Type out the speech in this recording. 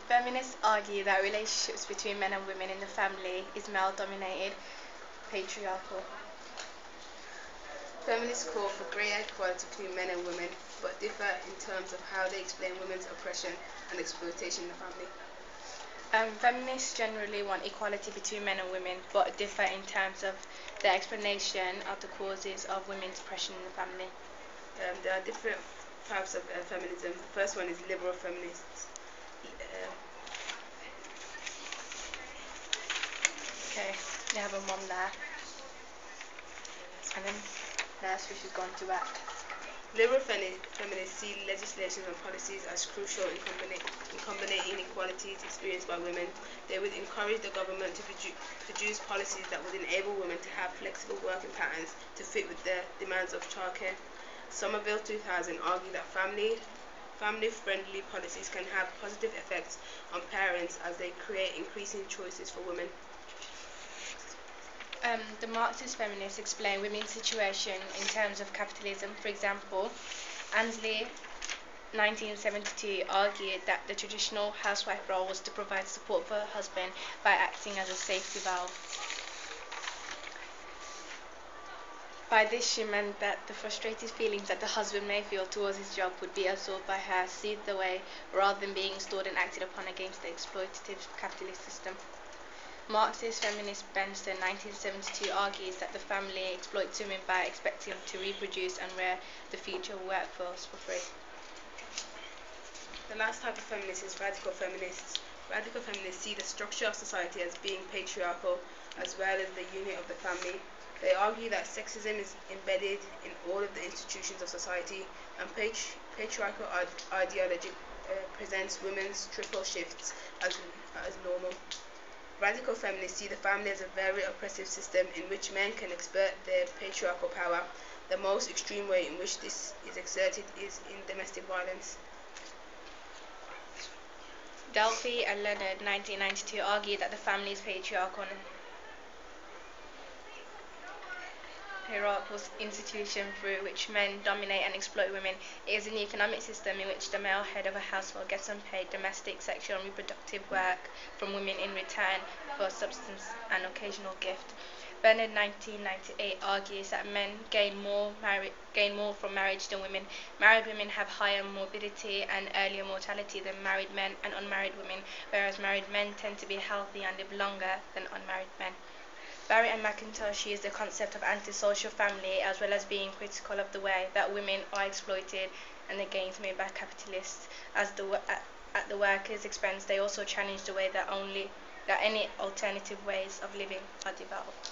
Feminists argue that relationships between men and women in the family is male-dominated, patriarchal. Feminists call for greater equality between men and women, but differ in terms of how they explain women's oppression and exploitation in the family. Feminists generally want equality between men and women, but differ in terms of their explanation of the causes of women's oppression in the family. There are different types of feminism. The first one is liberal feminists. Okay, they have a mom there, and then nursery she's gone to back. Liberal feminists see legislation and policies as crucial in combating inequalities experienced by women. They would encourage the government to produce policies that would enable women to have flexible working patterns to fit with the demands of childcare. Somerville 2000 argued that family-friendly policies can have positive effects on parents as they create increasing choices for women. The Marxist feminists explain women's situation in terms of capitalism. For example, Ansley 1972 argued that the traditional housewife role was to provide support for her husband by acting as a safety valve. By this she meant that the frustrated feelings that the husband may feel towards his job would be absorbed by her, soothed away, rather than being stored and acted upon against the exploitative capitalist system. Marxist feminist Benson 1972 argues that the family exploits women by expecting them to reproduce and rear the future workforce for free. The last type of feminist is radical feminists. Radical feminists see the structure of society as being patriarchal as well as the unit of the family. They argue that sexism is embedded in all of the institutions of society, and patriarchal ideology presents women's triple shifts as normal. Radical feminists see the family as a very oppressive system in which men can exert their patriarchal power. The most extreme way in which this is exerted is in domestic violence. Delphi and Leonard 1992 argued that the family is patriarchal institution through which men dominate and exploit women. It is an economic system in which the male head of a household gets unpaid domestic, sexual and reproductive work from women in return for substance and occasional gift. Bernard 1998 argues that men gain more from marriage than women. Married women have higher morbidity and earlier mortality than married men and unmarried women, whereas married men tend to be healthy and live longer than unmarried men. Barrett and McIntosh use the concept of antisocial family as well as being critical of the way that women are exploited and the gains made by capitalists at the workers' expense. They also challenge the way that any alternative ways of living are developed.